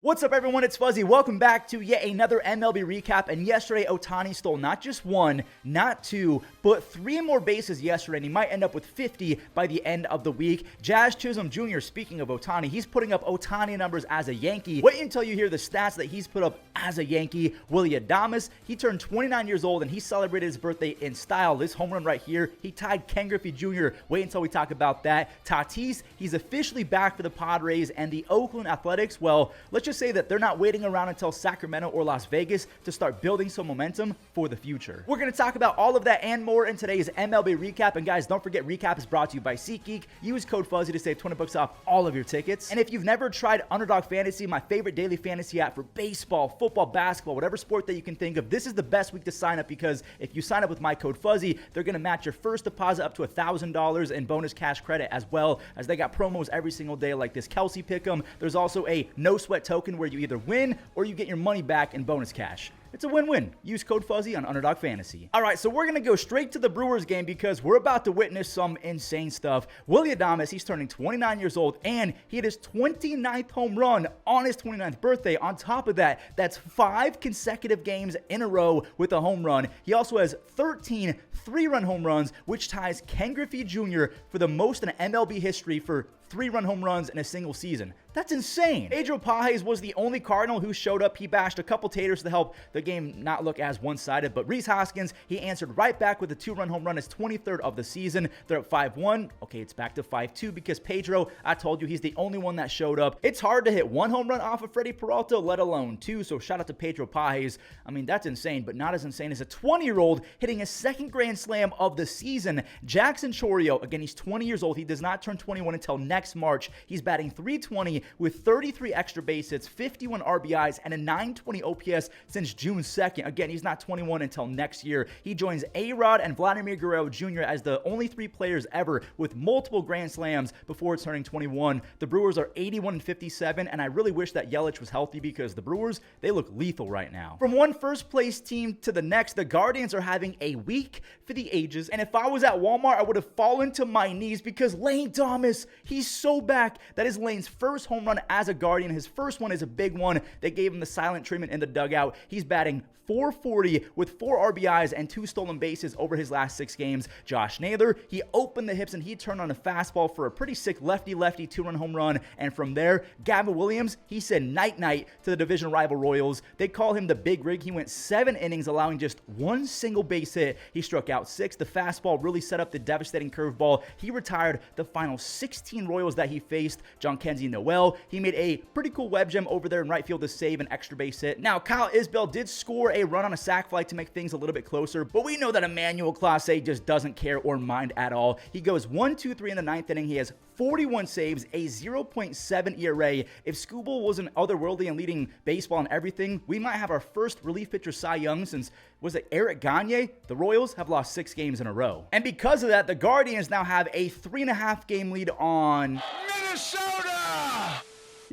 What's up, everyone? It's Fuzzy. Welcome back to yet another MLB recap. And yesterday, Ohtani stole not just one, not two, but three more bases yesterday, and he might end up with 50 by the end of the week. Jazz Chisholm Jr., speaking of Ohtani, he's putting up Ohtani numbers as a Yankee. Wait until you hear the stats that he's put up as a Yankee. Willie Adames, he turned 29 years old, and he celebrated his birthday in style. This home run right here, he tied Ken Griffey Jr. Wait until we talk about that. Tatis, he's officially back for the Padres, and the Oakland Athletics, well, let's just say that they're not waiting around until Sacramento or Las Vegas to start building some momentum for the future. We're going to talk about all of that and more in today's MLB recap. And guys, don't forget, recap is brought to you by SeatGeek. Use code Fuzzy to save 20 bucks off all of your tickets. And if you've never tried Underdog Fantasy, my favorite daily fantasy app for baseball, football, basketball, whatever sport that you can think of, this is the best week to sign up, because if you sign up with my code Fuzzy, they're going to match your first deposit up to $1,000 in bonus cash credit, as well as they got promos every single day like this Kelsey Pick'em. There's also a no sweat token where you either win or you get your money back in bonus cash. It's a win-win. Use code Fuzzy on Underdog Fantasy. All right, so we're going to go straight to the Brewers game because we're about to witness some insane stuff. Willie Adames, he's turning 29 years old, and he hit his 29th home run on his 29th birthday. On top of that, that's 5 consecutive games in a row with a home run. He also has 13 3-run home runs, which ties Ken Griffey Jr. for the most in MLB history for 3-run home runs in a single season. That's insane. Pedro Pages was the only Cardinal who showed up. He bashed a couple taters to help the game not look as one-sided, but Rhys Hoskins, he answered right back with a 2-run home run, his 23rd of the season. They're up 5-1. Okay, it's back to 5-2 because Pedro, I told you, he's the only one that showed up. It's hard to hit 1 home run off of Freddie Peralta, let alone 2, so shout out to Pedro Pages. I mean, that's insane, but not as insane as a 20-year-old hitting his second grand slam of the season. Jackson Chourio, again, he's 20 years old. He does not turn 21 until next March. He's batting .320 with 33 extra base hits, 51 RBIs, and a .920 OPS since June 2nd. Again, he's not 21 until next year. He joins A-Rod and Vladimir Guerrero Jr. as the only 3 players ever with multiple grand slams before turning 21. The Brewers are 81-57, and I really wish that Yelich was healthy because the Brewers, they look lethal right now. From one first-place team to the next, the Guardians are having a week for the ages, and if I was at Walmart, I would have fallen to my knees because Lane Thomas, he's so back. That is Lane's first home run as a Guardian. His first one is a big one. They gave him the silent treatment in the dugout. He's batting .440 with 4 RBIs and 2 stolen bases over his last 6 games. Josh Naylor, he opened the hips and he turned on a fastball for a pretty sick lefty-lefty 2-run home run. And from there, Gavin Williams, he said night-night to the division rival Royals. They call him the Big Rig. He went 7 innings, allowing just 1 single base hit. He struck out 6. The fastball really set up the devastating curveball. He retired the final 16 Royals that he faced. John Kenzie Noel, he made a pretty cool web gem over there in right field to save an extra base hit. Now, Kyle Isbell did score a run on a sac fly to make things a little bit closer, but we know that Emmanuel Clase just doesn't care or mind at all. He goes 1-2-3 in the 9th inning. He has 41 saves, a 0.7 ERA. If Scooble wasn't otherworldly and leading baseball and everything, we might have our first relief pitcher Cy Young since, was it Eric Gagne? The Royals have lost 6 games in a row. And because of that, the Guardians now have a 3.5 game lead on Minnesota!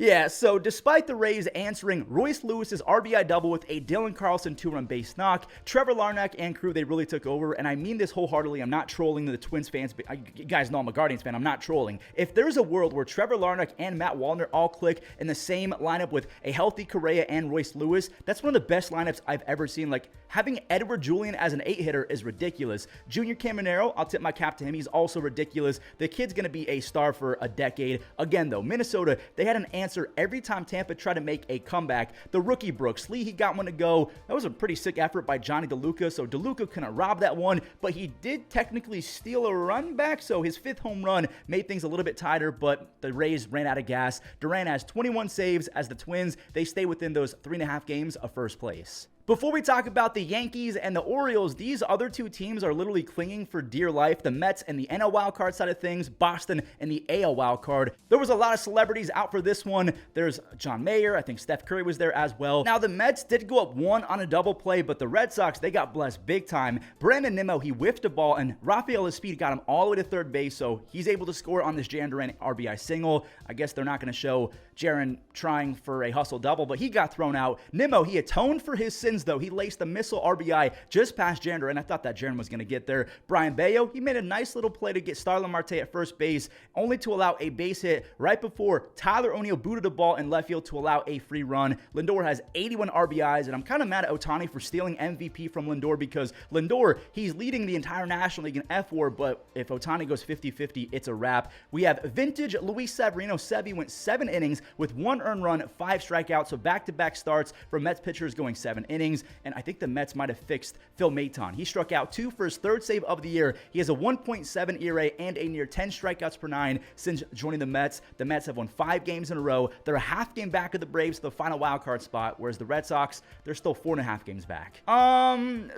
Yeah, so despite the Rays answering Royce Lewis's RBI double with a Dylan Carlson 2-run base knock, Trevor Larnach and crew, they really took over, and I mean this wholeheartedly. I'm not trolling the Twins fans. You guys know I'm a Guardians fan. I'm not trolling. If there's a world where Trevor Larnach and Matt Wallner all click in the same lineup with a healthy Correa and Royce Lewis, that's one of the best lineups I've ever seen. Like, having Edward Julian as an 8-hitter is ridiculous. Junior Caminero, I'll tip my cap to him. He's also ridiculous. The kid's going to be a star for a decade. Again, though, Minnesota, they had an answer every time Tampa tried to make a comeback. The rookie Brooks Lee, he got one to go. That was a pretty sick effort by Johnny DeLuca, so DeLuca couldn't rob that one, but he did technically steal a run back, so his 5th home run made things a little bit tighter, but the Rays ran out of gas. Durant has 21 saves as the Twins, they stay within those 3.5 games of first place. Before we talk about the Yankees and the Orioles, these other 2 teams are literally clinging for dear life. The Mets and the NL wildcard side of things, Boston and the AL wildcard. There was a lot of celebrities out for this one. There's John Mayer. I think Steph Curry was there as well. Now, the Mets did go up 1 on a double play, but the Red Sox, they got blessed big time. Brandon Nimmo, he whiffed a ball, and Rafael Espino got him all the way to third base, so he's able to score on this Jarren Duran RBI single. I guess they're not going to show Jarren trying for a hustle double, but he got thrown out. Nimmo, he atoned for his sins Twins, though, he laced a missile RBI just past Jander, and I thought that Jander was going to get there. Brian Bayo, he made a nice little play to get Starlin Marte at first base, only to allow a base hit right before Tyler O'Neill booted the ball in left field to allow a free run. Lindor has 81 RBIs, and I'm kind of mad at Ohtani for stealing MVP from Lindor, because Lindor, he's leading the entire National League in F4, but if Ohtani goes 50-50, it's a wrap. We have vintage Luis Severino. Sevi went 7 innings with 1 earned run, 5 strikeouts, so back-to-back starts for Mets pitchers going 7 innings, and I think the Mets might have fixed Phil Maton. He struck out 2 for his 3rd save of the year. He has a 1.7 ERA and a near 10 strikeouts per 9 since joining the Mets. The Mets have won 5 games in a row. They're a half game back of the Braves to the final wild card spot, whereas the Red Sox, they're still 4.5 games back.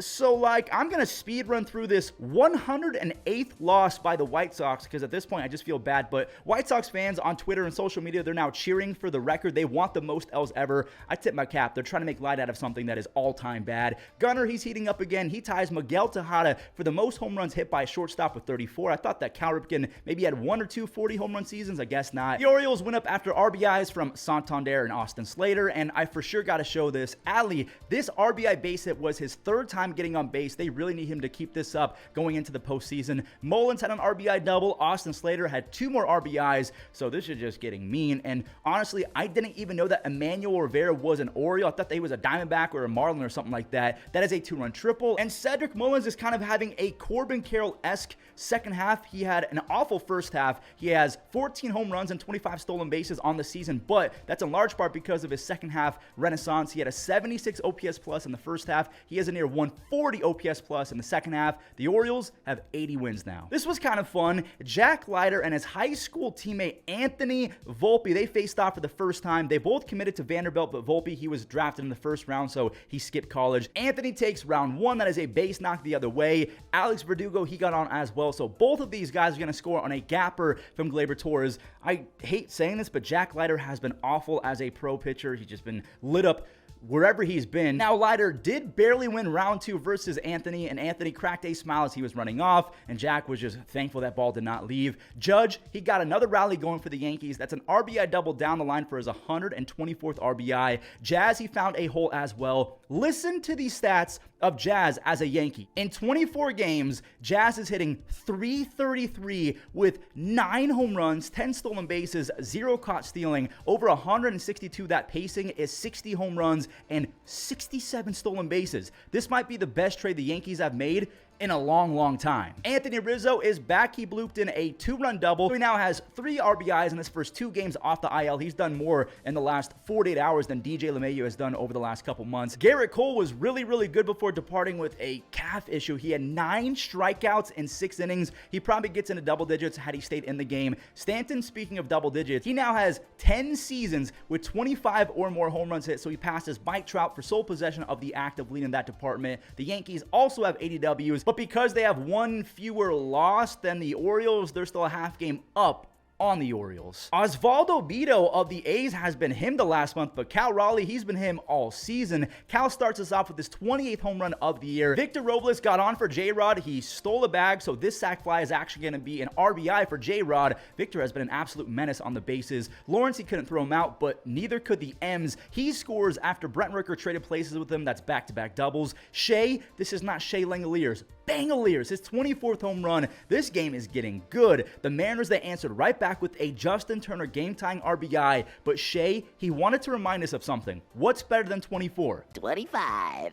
So like, I'm going to speed run through this 108th loss by the White Sox, because at this point, I just feel bad, but White Sox fans on Twitter and social media, they're now cheering for the record. They want the most L's ever. I tip my cap. They're trying to make light out of something that is all-time bad. Gunnar, he's heating up again. He ties Miguel Tejada for the most home runs hit by a shortstop with 34. I thought that Cal Ripken maybe had 1 or 2 40 home run seasons. I guess not. The Orioles went up after RBIs from Santander and Austin Slater, and I for sure got to show this. Ali, this RBI base hit was his 3rd time getting on base. They really need him to keep this up going into the postseason. Mullins had an RBI double. Austin Slater had 2 more RBIs, so this is just getting mean. And honestly, I didn't even know that Emmanuel Rivera was an Oriole. I thought that he was a Diamondback or a Marlin or something like that. That is a 2-run triple. And Cedric Mullins is kind of having a Corbin Carroll-esque second half. He had an awful first half. He has 14 home runs and 25 stolen bases on the season, but that's in large part because of his second half renaissance. He had a 76 OPS plus in the first half. He has a near 140 OPS plus in the second half. The Orioles have 80 wins now. This was kind of fun. Jack Leiter and his high school teammate Anthony Volpe, they faced off for the first time. They both committed to Vanderbilt, but Volpe, he was drafted in the first round, so he skipped college. Anthony takes round 1. That is a base knock the other way. Alex Verdugo, he got on as well, so both of these guys are going to score on a gapper from Gleyber Torres. I hate saying this, but Jack Leiter has been awful as a pro pitcher. He's just been lit up wherever he's been. Now, Leiter did barely win round 2 versus Anthony, and Anthony cracked a smile as he was running off, and Jack was just thankful that ball did not leave. Judge, he got another rally going for the Yankees. That's an RBI double down the line for his 124th RBI. Jazz, he found a hole as well. Listen to these stats of Jazz as a Yankee. In 24 games, Jazz is hitting .333 with 9 home runs, 10 stolen bases, 0 caught stealing, over 162. That pacing is 60 home runs and 67 stolen bases. This might be the best trade the Yankees have made in a long time. Anthony Rizzo is back. He blooped in a 2-run double. He now has 3 RBIs in his first 2 games off the IL. He's done more in the last 48 hours than DJ LeMahieu has done over the last couple months. Garrett Cole was really good before departing with a calf issue. He had 9 strikeouts in 6 innings. He probably gets into double digits had he stayed in the game. Stanton, speaking of double digits, he now has 10 seasons with 25 or more home runs hit, so he passes Mike Trout for sole possession of the active lead in that department. The Yankees also have 80 Ws, but because they have 1 fewer loss than the Orioles, they're still a half game up on the Orioles. Osvaldo Bido of the A's has been him the last month, but Cal Raleigh, he's been him all season. Cal starts us off with his 28th home run of the year. Victor Robles got on for J-Rod. He stole a bag, so this sac fly is actually going to be an RBI for J-Rod. Victor has been an absolute menace on the bases. Lawrence, he couldn't throw him out, but neither could the M's. He scores after Brent Rooker traded places with him. That's back-to-back doubles. Shea, this is not Shea Langoliers. Bangoliers, his 24th home run. This game is getting good. The Mariners, they answered right back with a Justin Turner game-tying RBI, but Shea, he wanted to remind us of something. What's better than 24? 25.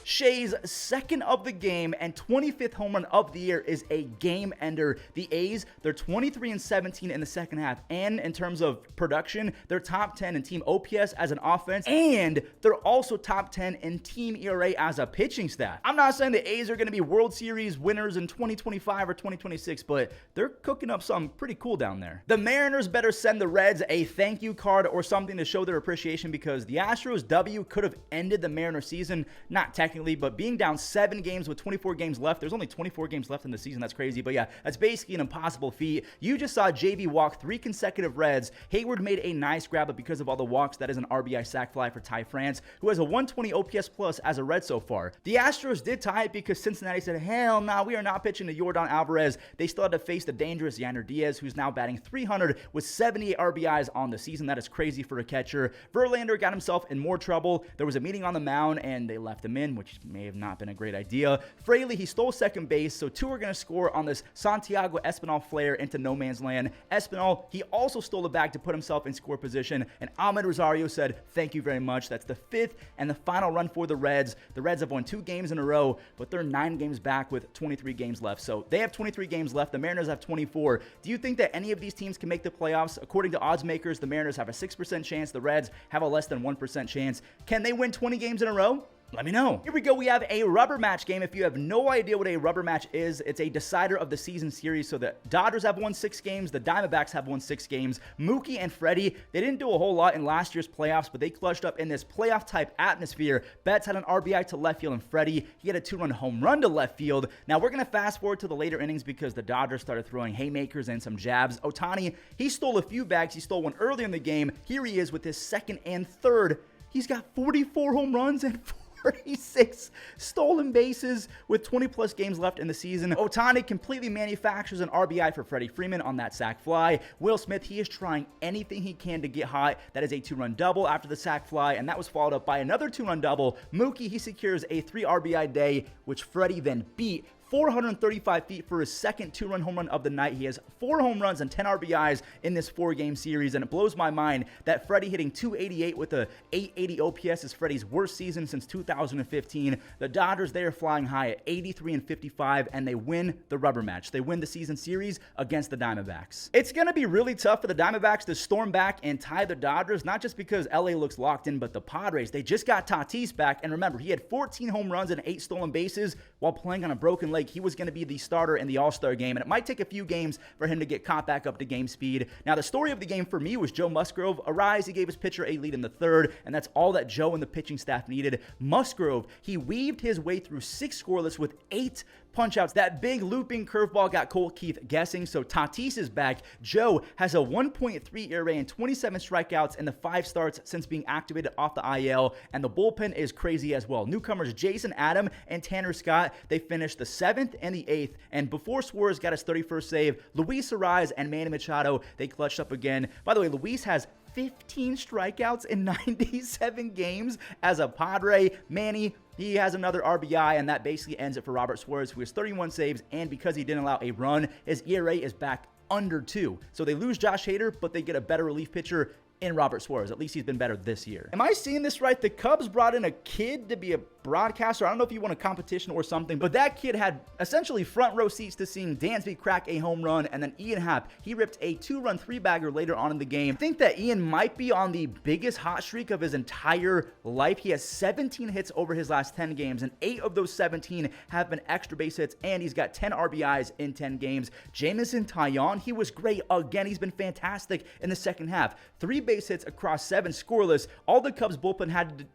Shea's second of the game and 25th home run of the year is a game ender. The A's, they're 23-17 in the second half, and in terms of production, they're top 10 in team OPS as an offense, and they're also top 10 in team ERA as a pitching staff. I'm not saying the A's are going to be World Series winners in 2025 or 2026, but they're cooking up something pretty cool down there. The Mariners better send the Reds a thank you card or something to show their appreciation, because the Astros W could have ended the Mariners season, not technically, technically, but being down 7 games with 24 games left, there's only 24 games left in the season. That's crazy. But yeah, that's basically an impossible feat. You just saw JV walk 3 consecutive Reds. Hayward made a nice grab, but because of all the walks, that is an RBI sac fly for Ty France, who has a 120 OPS plus as a Red so far. The Astros did tie it because Cincinnati said, hell nah, we are not pitching to Yordan Alvarez. They still had to face the dangerous Yander Diaz, who's now batting 300 with 78 RBIs on the season. That is crazy for a catcher. Verlander got himself in more trouble. There was a meeting on the mound, and they left him in, which may have not been a great idea. Fraley, he stole second base, so 2 are going to score on this Santiago Espinal flare into no man's land. Espinal, he also stole a bag to put himself in score position, and Ahmed Rosario said, thank you very much. That's the 5th and the final run for the Reds. The Reds have won 2 games in a row, but they're 9 games back with 23 games left. So they have 23 games left. The Mariners have 24. Do you think that any of these teams can make the playoffs? According to odds makers, the Mariners have a 6% chance. The Reds have a less than 1% chance. Can they win 20 games in a row? Let me know. Here we go. We have a rubber match game. If you have no idea what a rubber match is, it's a decider of the season series. So the Dodgers have won 6 games. The Diamondbacks have won 6 games. Mookie and Freddie, they didn't do a whole lot in last year's playoffs, but they clutched up in this playoff type atmosphere. Betts had an RBI to left field, and Freddie, he had a 2-run home run to left field. Now we're going to fast forward to the later innings because the Dodgers started throwing haymakers and some jabs. Ohtani, he stole a few bags. He stole one earlier in the game. Here he is with his 2nd and 3rd. He's got 44 home runs and 36 stolen bases with 20 plus games left in the season. Ohtani completely manufactures an RBI for Freddie Freeman on that sac fly. Will Smith, he is trying anything he can to get hot. That is a 2-run double after the sac fly, and that was followed up by another 2-run double. Mookie, he secures a 3 RBI day, which Freddie then beat 435 feet for his 2nd 2-run home run of the night. He has 4 home runs and 10 RBIs in this 4-game series, and it blows my mind that Freddie hitting 288 with a 880 OPS is Freddie's worst season since 2015. The Dodgers, they are flying high at 83 and 55, and they win the rubber match. They win the season series against the Diamondbacks. It's going to be really tough for the Diamondbacks to storm back and tie the Dodgers, not just because LA looks locked in, but the Padres, they just got Tatis back, and remember, he had 14 home runs and 8 stolen bases while playing on a broken leg. He was going to be the starter in the All-Star game, and it might take a few games for him to get caught back up to game speed. Now, the story of the game for me was Joe Musgrove. Arise, he gave his pitcher a lead in the 3rd, and that's all that Joe and the pitching staff needed. Musgrove, he weaved his way through 6 scoreless with 8 punch-outs. That big looping curveball got Colt Keith guessing, so Tatis is back. Joe has a 1.3 ERA and 27 strikeouts in the 5 starts since being activated off the IL, and the bullpen is crazy as well. Newcomers Jason Adam and Tanner Scott, they finished the 7th and the 8th, and before Suarez got his 31st save, Luis Arise and Manny Machado, they clutched up again. By the way, Luis has 15 strikeouts in 97 games as a Padre. Manny, he has another RBI, and that basically ends it for Robert Suarez, who has 31 saves, and because he didn't allow a run, his ERA is back under 2. So they lose Josh Hader, but they get a better relief pitcher in Robert Suarez. At least he's been better this year. Am I seeing this right? The Cubs brought in a kid to be a broadcaster. I don't know if you won a competition or something, but that kid had essentially front row seats to seeing Dansby crack a home run, and then Ian Happ, he ripped a 2-run 3-bagger later on in the game. I think that Ian might be on the biggest hot streak of his entire life. He has 17 hits over his last 10 games, and 8 of those 17 have been extra base hits, and he's got 10 RBIs in 10 games. Jamison Taillon, he was great again. He's been fantastic in the second half. 3 base hits across 7 scoreless. All the Cubs bullpen had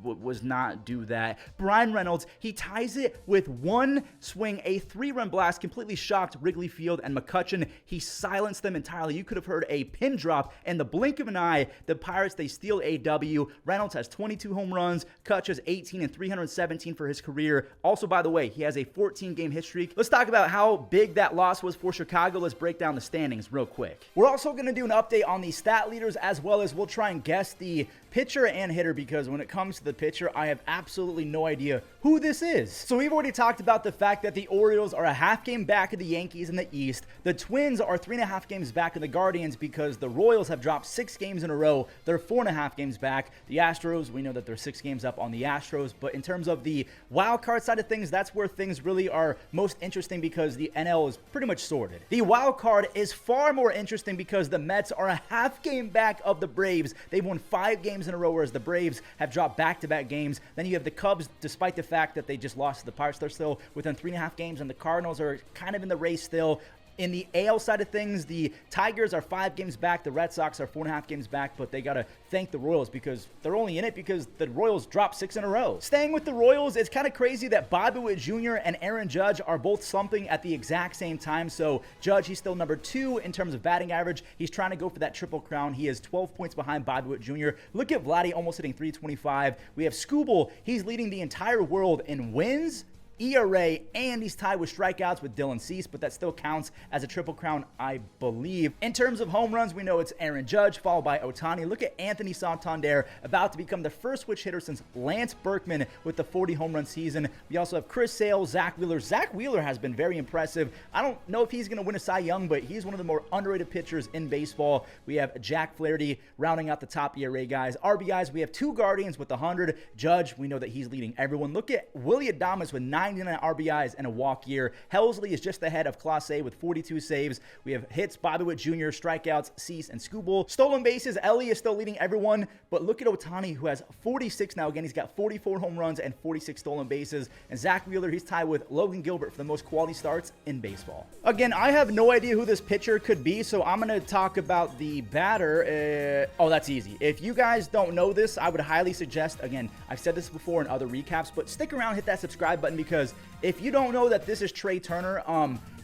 was not do that. Brian Reynolds, he ties it with 1 swing, a 3-run blast, completely shocked Wrigley Field and McCutchen. He silenced them entirely. You could have heard a pin drop in the blink of an eye. The Pirates, they steal a W. Reynolds has 22 home runs. Kutch has 18 and 317 for his career. Also, by the way, he has a 14-game hit streak. Let's talk about how big that loss was for Chicago. Let's break down the standings real quick. We're also going to do an update on the stat leaders, as well as we'll try and guess the pitcher and hitter, because when it comes to the pitcher, I have absolutely no idea who this is. So we've already talked about the fact that the Orioles are a half game back of the Yankees in the East. The Twins are 3.5 games back of the Guardians because the Royals have dropped 6 games in a row. They're 4.5 games back. The Astros, we know that they're 6 games up on the Astros, but in terms of the wild card side of things, that's where things really are most interesting because the NL is pretty much sorted. The wild card is far more interesting because the Mets are a half game back of the Braves. They've won 5 games in a row, whereas the Braves have dropped back-to-back games. Then you have the Cubs, despite the fact that they just lost to the Pirates, they're still within 3.5 games, and the Cardinals are kind of in the race still. In the AL side of things, the Tigers are 5 games back. The Red Sox are 4.5 games back, but they got to thank the Royals because they're only in it because the Royals dropped 6 in a row. Staying with the Royals, it's kind of crazy that Bobby Witt Jr. and Aaron Judge are both slumping at the exact same time. So Judge, he's still number 2 in terms of batting average. He's trying to go for that triple crown. He is 12 points behind Bobby Witt Jr. Look at Vladdy almost hitting 325. We have Skubal. He's leading the entire world in wins, ERA, and he's tied with strikeouts with Dylan Cease, but that still counts as a triple crown, I believe. In terms of home runs, we know it's Aaron Judge, followed by Ohtani. Look at Anthony Santander, about to become the first switch hitter since Lance Berkman with the 40 home run season. We also have Chris Sale, Zach Wheeler. Zach Wheeler has been very impressive. I don't know if he's going to win a Cy Young, but he's one of the more underrated pitchers in baseball. We have Jack Flaherty rounding out the top ERA guys. RBIs, we have 2 Guardians with 100. Judge, we know that he's leading everyone. Look at Willie Adames with 99 RBIs and a walk year. Helsley is just ahead of Clase with 42 saves. We have hits, Bobby Witt Jr., strikeouts, Cease, and Skubal. Stolen bases, Ellie is still leading everyone, but look at Ohtani, who has 46 now. Again, he's got 44 home runs and 46 stolen bases. And Zach Wheeler, he's tied with Logan Gilbert for the most quality starts in baseball. Again, I have no idea who this pitcher could be, so I'm going to talk about the batter. Oh, that's easy. If you guys don't know this, I would highly suggest, again, I've said this before in other recaps, but stick around, hit that subscribe button, because if you don't know that this is Trey Turner,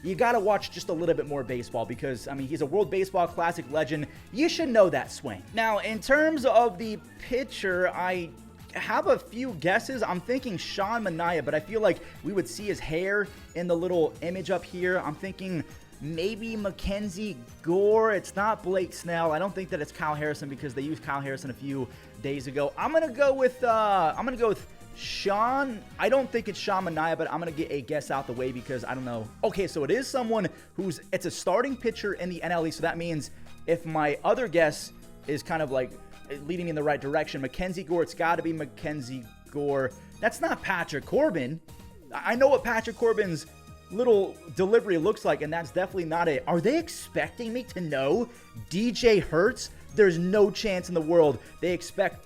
you got to watch just a little bit more baseball because, I mean, he's a World Baseball Classic legend. You should know that swing. Now, in terms of the pitcher, I have a few guesses. I'm thinking Sean Manaea, but I feel like we would see his hair in the little image up here. I'm thinking maybe Mackenzie Gore. It's not Blake Snell. I don't think that it's Kyle Harrison because they used Kyle Harrison a few days ago. I'm gonna go with Sean. I don't think it's Sean Manaea, but I'm going to get a guess out the way because I don't know. Okay, so it is someone it's a starting pitcher in the NL East, so that means if my other guess is kind of like leading me in the right direction, Mackenzie Gore, it's got to be Mackenzie Gore. That's not Patrick Corbin. I know what Patrick Corbin's little delivery looks like, and that's definitely not it. Are they expecting me to know DJ Hertz? There's no chance in the world they expect.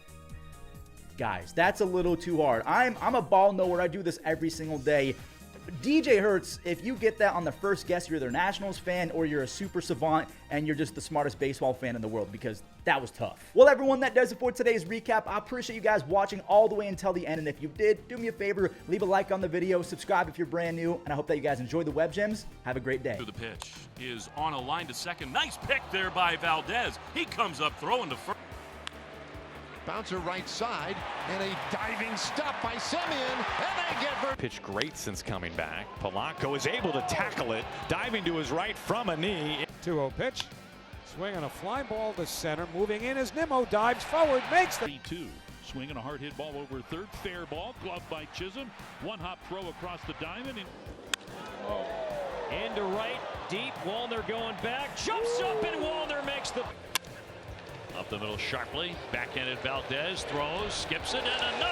Guys, that's a little too hard. I'm a ball knower. I do this every single day. DJ Hertz, if you get that on the first guess, you're either a Nationals fan or you're a super savant and you're just the smartest baseball fan in the world because that was tough. Well, everyone, that does it for today's recap. I appreciate you guys watching all the way until the end. And if you did, do me a favor, leave a like on the video, subscribe if you're brand new, and I hope that you guys enjoy the Web Gems. Have a great day. The pitch is on a line to second. Nice pick there by Valdez. He comes up throwing to first. Bouncer right side, and a diving stop by Semien, and they get pitched great since coming back. Polanco is able to tackle it, diving to his right from a knee. 2-0 pitch, swinging a fly ball to center, moving in as Nimmo dives forward, makes the 3-2. Swinging a hard hit ball over third, fair ball, gloved by Chisholm. One hop throw across the diamond. Into right, deep, Wallner going back, jumps up, and Wallner makes the... Up the middle sharply, backhanded Valdez, throws, skips it, and another